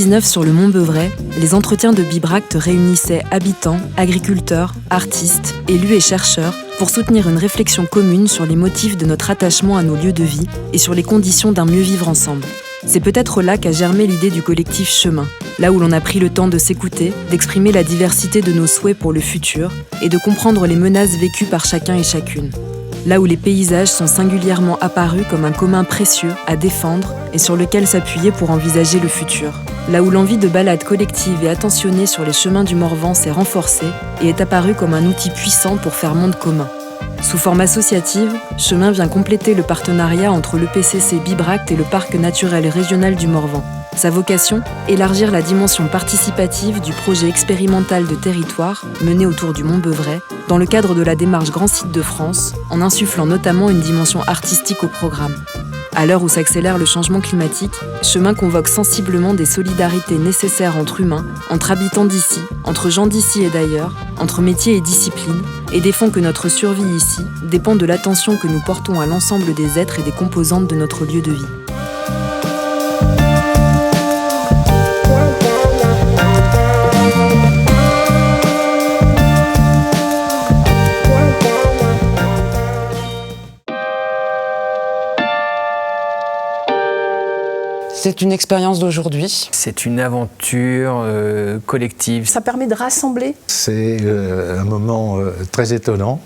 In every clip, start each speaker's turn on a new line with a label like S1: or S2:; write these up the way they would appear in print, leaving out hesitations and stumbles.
S1: 2019, sur le Mont Beuvray, les entretiens de Bibracte réunissaient habitants, agriculteurs, artistes, élus et chercheurs pour soutenir une réflexion commune sur les motifs de notre attachement à nos lieux de vie et sur les conditions d'un mieux vivre ensemble. C'est peut-être là qu'a germé l'idée du collectif Chemin, là où l'on a pris le temps de s'écouter, d'exprimer la diversité de nos souhaits pour le futur et de comprendre les menaces vécues par chacun et chacune. Là où les paysages sont singulièrement apparus comme un commun précieux à défendre et sur lequel s'appuyer pour envisager le futur. Là où l'envie de balade collective et attentionnée sur les chemins du Morvan s'est renforcée et est apparue comme un outil puissant pour faire monde commun. Sous forme associative, Chemin vient compléter le partenariat entre l'EPCC Bibracte et le Parc naturel régional du Morvan. Sa vocation, élargir la dimension participative du projet expérimental de territoire mené autour du Mont Beuvray dans le cadre de la démarche Grand Site de France, en insufflant notamment une dimension artistique au programme. À l'heure où s'accélère le changement climatique, Chemin convoque sensiblement des solidarités nécessaires entre humains, entre habitants d'ici, entre gens d'ici et d'ailleurs, entre métiers et disciplines, et défend que notre survie ici dépend de l'attention que nous portons à l'ensemble des êtres et des composantes de notre lieu de vie.
S2: C'est une expérience d'aujourd'hui.
S3: C'est une aventure collective.
S4: Ça permet de rassembler.
S5: C'est un moment très étonnant,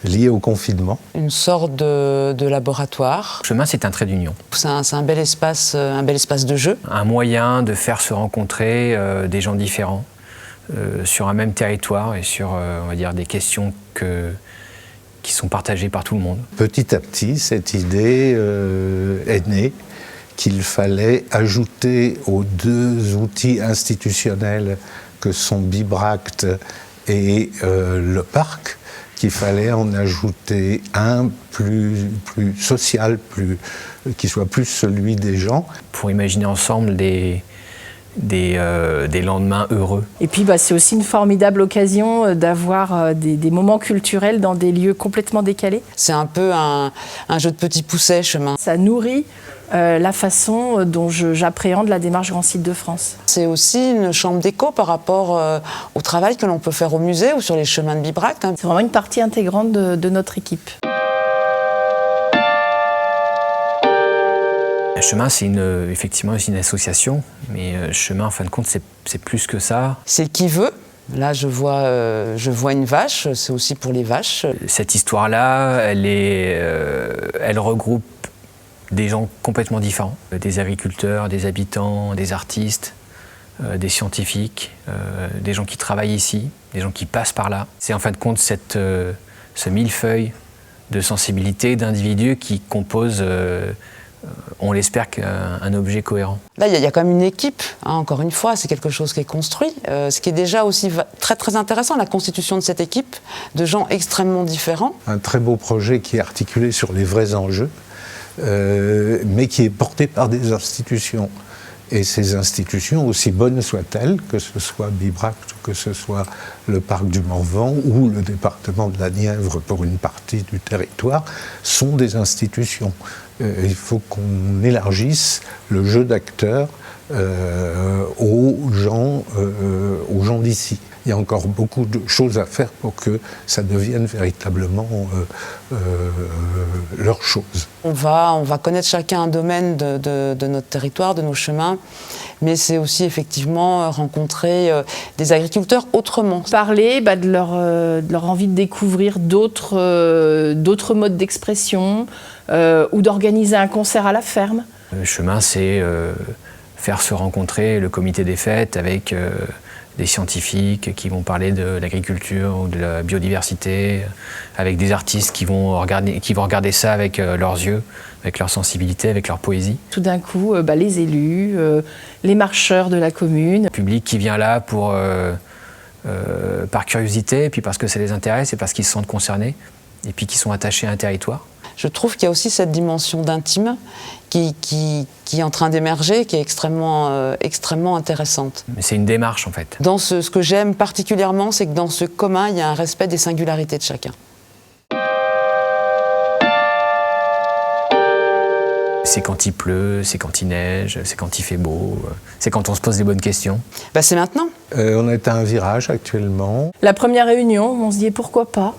S5: lié au confinement.
S2: Une sorte de laboratoire.
S3: Chemin, c'est un trait d'union.
S2: C'est un bel espace de jeu.
S3: Un moyen de faire se rencontrer des gens différents sur un même territoire et sur, on va dire, des questions qui sont partagées par tout le monde.
S5: Petit à petit, cette idée est née qu'il fallait ajouter aux deux outils institutionnels que sont Bibracte et le parc, qu'il fallait en ajouter un plus social, qui soit plus celui des gens.
S3: Pour imaginer ensemble des lendemains heureux.
S4: Et puis c'est aussi une formidable occasion d'avoir des moments culturels dans des lieux complètement décalés.
S2: C'est un peu un jeu de petits poussets, Chemin.
S4: Ça nourrit la façon dont j'appréhende la démarche Grand Site de France.
S2: C'est aussi une chambre d'écho par rapport au travail que l'on peut faire au musée ou sur les chemins de Bibracte.
S4: C'est vraiment une partie intégrante de notre équipe.
S3: Chemin, c'est effectivement une association, mais Chemin, en fin de compte, c'est plus que ça.
S2: C'est qui veut. Là, je vois une vache, c'est aussi pour les vaches.
S3: Cette histoire-là, elle regroupe des gens complètement différents, des agriculteurs, des habitants, des artistes, des scientifiques, des gens qui travaillent ici, des gens qui passent par là. C'est en fin de compte ce millefeuille de sensibilité, d'individus qui composent, on l'espère, un objet cohérent.
S2: Là, il y a quand même une équipe, encore une fois, c'est quelque chose qui est construit, ce qui est déjà aussi très, très intéressant, la constitution de cette équipe, de gens extrêmement différents.
S5: Un très beau projet qui est articulé sur les vrais enjeux, mais qui est porté par des institutions. Et ces institutions, aussi bonnes soient-elles, que ce soit Bibracte, que ce soit le parc du Morvan ou le département de la Nièvre pour une partie du territoire, sont des institutions. Il faut qu'on élargisse le jeu d'acteurs aux gens d'ici. Il y a encore beaucoup de choses à faire pour que ça devienne véritablement leur chose.
S2: On va connaître chacun un domaine de notre territoire, de nos chemins, mais c'est aussi effectivement rencontrer des agriculteurs autrement.
S4: Parler de leur envie de découvrir d'autres modes d'expression ou d'organiser un concert à la ferme.
S3: Le chemin, c'est faire se rencontrer le comité des fêtes avec des scientifiques qui vont parler de l'agriculture ou de la biodiversité, avec des artistes qui vont regarder ça avec leurs yeux, avec leur sensibilité, avec leur poésie.
S4: Tout d'un coup, les élus, les marcheurs de la commune.
S3: Le public qui vient là par curiosité, et puis parce que ça les intéresse et parce qu'ils se sentent concernés, et puis qu'ils sont attachés à un territoire.
S2: Je trouve qu'il y a aussi cette dimension d'intime qui est en train d'émerger, qui est extrêmement intéressante.
S3: Mais c'est une démarche en fait.
S2: Dans ce que j'aime particulièrement, c'est que dans ce commun, il y a un respect des singularités de chacun.
S3: c'est quand il pleut, c'est quand il neige, c'est quand il fait beau, c'est quand on se pose les bonnes questions.
S2: C'est maintenant.
S5: On est à un virage actuellement.
S4: La première réunion, on se dit pourquoi pas,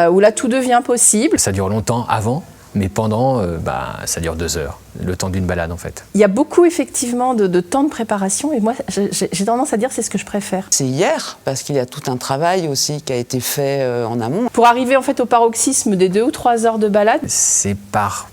S4: où là tout devient possible.
S3: Ça dure longtemps avant, mais pendant, ça dure 2 heures, le temps d'une balade en fait.
S4: Il y a beaucoup effectivement de temps de préparation et moi j'ai tendance à dire c'est ce que je préfère.
S2: C'est hier, parce qu'il y a tout un travail aussi qui a été fait en amont.
S4: Pour arriver en fait au paroxysme des 2 ou 3 heures de balade.
S3: C'est par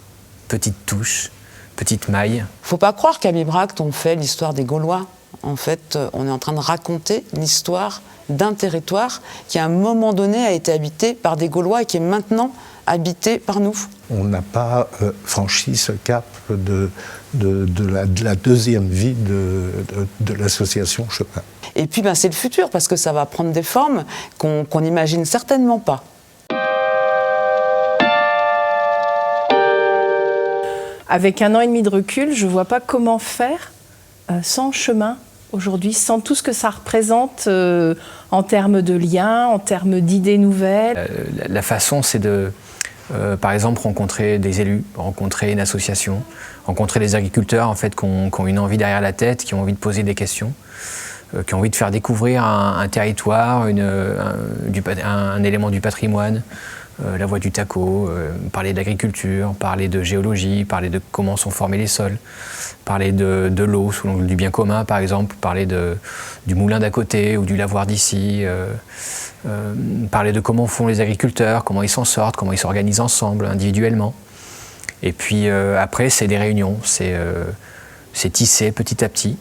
S3: petites touches, petites mailles.
S2: Faut pas croire qu'à Bibracte on fait l'histoire des Gaulois. En fait, on est en train de raconter l'histoire d'un territoire qui à un moment donné a été habité par des Gaulois et qui est maintenant habité par nous.
S5: On n'a pas franchi ce cap de la deuxième vie de l'association Chemin.
S2: Et puis c'est le futur, parce que ça va prendre des formes qu'on n'imagine certainement pas.
S4: Avec 1 an et demi de recul, je ne vois pas comment faire sans Chemin aujourd'hui, sans tout ce que ça représente en termes de liens, en termes d'idées nouvelles.
S3: La façon, c'est de, par exemple, rencontrer des élus, rencontrer une association, rencontrer des agriculteurs en fait, qui ont une envie derrière la tête, qui ont envie de poser des questions, qui ont envie de faire découvrir un territoire, un élément du patrimoine. La voie du taco, parler d'agriculture, parler de géologie, parler de comment sont formés les sols, parler de l'eau sous l'angle du bien commun par exemple, parler du moulin d'à côté ou du lavoir d'ici, parler de comment font les agriculteurs, comment ils s'en sortent, comment ils s'organisent ensemble, individuellement. Et puis après c'est des réunions, c'est tissé petit à petit.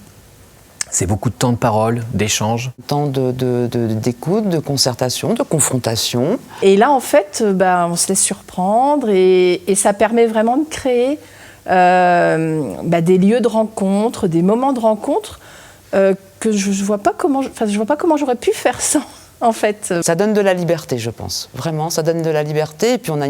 S3: C'est beaucoup de temps de parole, d'échange.
S2: Temps d'écoute, de concertation, de confrontation.
S4: Et là, en fait, on se laisse surprendre et ça permet vraiment de créer des lieux de rencontre, des moments de rencontre que je ne vois pas comment j'aurais pu faire sans, en fait.
S2: Ça donne de la liberté, je pense. Vraiment, ça donne de la liberté. Et puis on a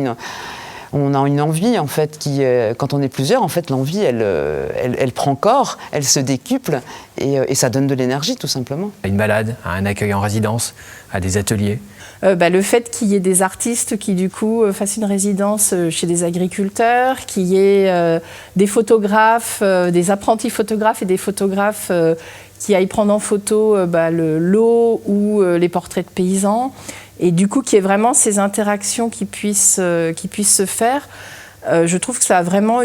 S2: une envie, en fait, quand on est plusieurs, en fait, l'envie, elle prend corps, elle se décuple, et ça donne de l'énergie, tout simplement.
S3: À une balade, à un accueil en résidence, à des ateliers.
S4: Le fait qu'il y ait des artistes qui, du coup, fassent une résidence chez des agriculteurs, qu'il y ait des photographes, des apprentis photographes et des photographes qui aillent prendre en photo l'eau ou les portraits de paysans. Et du coup, qu'il y ait vraiment ces interactions qui puissent se faire, je trouve que ça a vraiment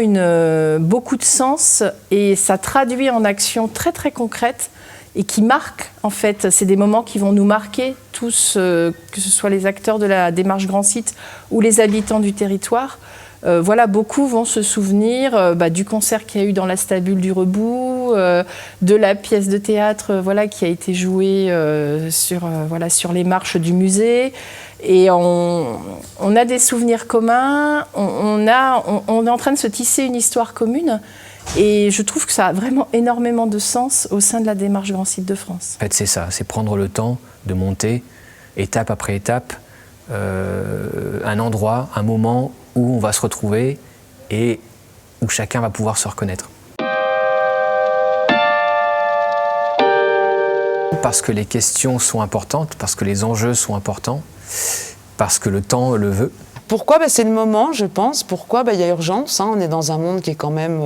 S4: beaucoup de sens et ça traduit en actions très très concrètes et qui marquent, en fait. C'est des moments qui vont nous marquer tous, que ce soit les acteurs de la démarche Grand Site ou les habitants du territoire. Beaucoup vont se souvenir du concert qu'il y a eu dans la stabule du Rebout, de la pièce de théâtre qui a été jouée sur les marches du musée. Et on a des souvenirs communs, on est en train de se tisser une histoire commune. Et je trouve que ça a vraiment énormément de sens au sein de la démarche Grand Site de France.
S3: En fait, c'est ça, c'est prendre le temps de monter, étape après étape, un endroit, un moment où on va se retrouver et où chacun va pouvoir se reconnaître. Parce que les questions sont importantes, parce que les enjeux sont importants, parce que le temps le veut.
S2: Pourquoi ? C'est le moment, je pense. Pourquoi ? Il y a urgence. On est dans un monde qui est quand même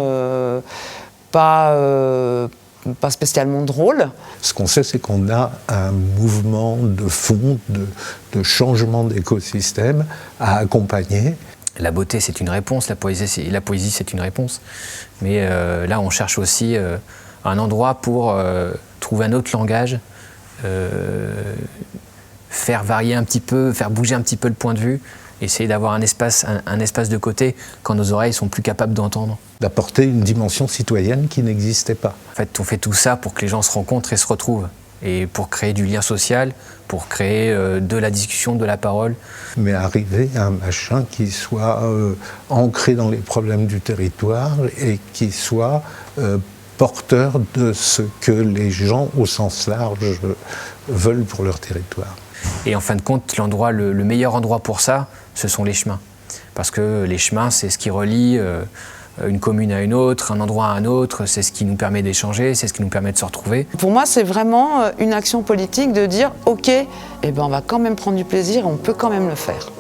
S2: pas spécialement drôle.
S5: Ce qu'on sait, c'est qu'on a un mouvement de fond, de changement d'écosystème à accompagner.
S3: La beauté, c'est une réponse, la poésie, c'est une réponse. Mais là, on cherche aussi un endroit pour trouver un autre langage, faire varier un petit peu, faire bouger un petit peu le point de vue, essayer d'avoir un espace de côté quand nos oreilles sont plus capables d'entendre.
S5: D'apporter une dimension citoyenne qui n'existait pas.
S3: En fait, on fait tout ça pour que les gens se rencontrent et se retrouvent. Et pour créer du lien social, pour créer de la discussion, de la parole.
S5: Mais arriver à un machin qui soit ancré dans les problèmes du territoire et qui soit porteur de ce que les gens au sens large veulent pour leur territoire.
S3: Et en fin de compte, le meilleur endroit pour ça, ce sont les chemins. Parce que les chemins, c'est ce qui relie une commune à une autre, un endroit à un autre, c'est ce qui nous permet d'échanger, c'est ce qui nous permet de se retrouver.
S2: Pour moi, c'est vraiment une action politique de dire « Ok, on va quand même prendre du plaisir et on peut quand même le faire ».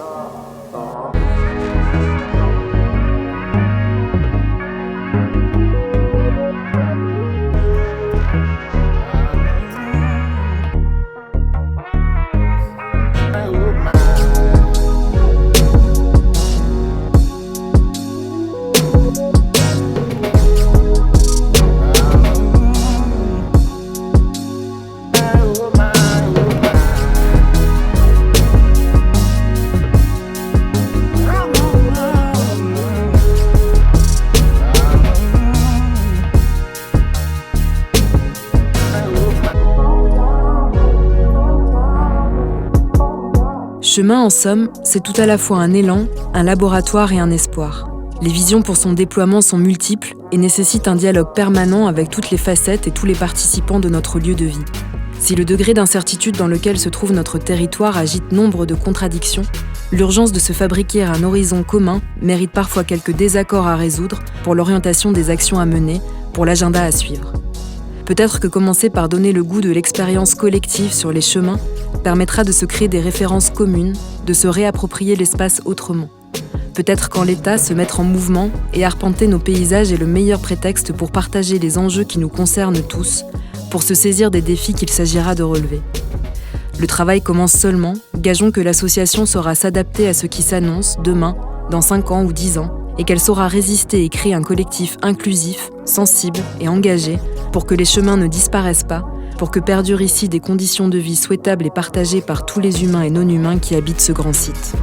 S1: chemin, en somme, c'est tout à la fois un élan, un laboratoire et un espoir. Les visions pour son déploiement sont multiples et nécessitent un dialogue permanent avec toutes les facettes et tous les participants de notre lieu de vie. Si le degré d'incertitude dans lequel se trouve notre territoire agite nombre de contradictions, l'urgence de se fabriquer un horizon commun mérite parfois quelques désaccords à résoudre pour l'orientation des actions à mener, pour l'agenda à suivre. Peut-être que commencer par donner le goût de l'expérience collective sur les chemins permettra de se créer des références communes, de se réapproprier l'espace autrement. Peut-être qu'en l'état, se mettre en mouvement et arpenter nos paysages est le meilleur prétexte pour partager les enjeux qui nous concernent tous, pour se saisir des défis qu'il s'agira de relever. Le travail commence seulement, gageons que l'association saura s'adapter à ce qui s'annonce demain, dans 5 ans ou 10 ans, et qu'elle saura résister et créer un collectif inclusif, sensible et engagé pour que les chemins ne disparaissent pas, pour que perdurent ici des conditions de vie souhaitables et partagées par tous les humains et non-humains qui habitent ce grand site.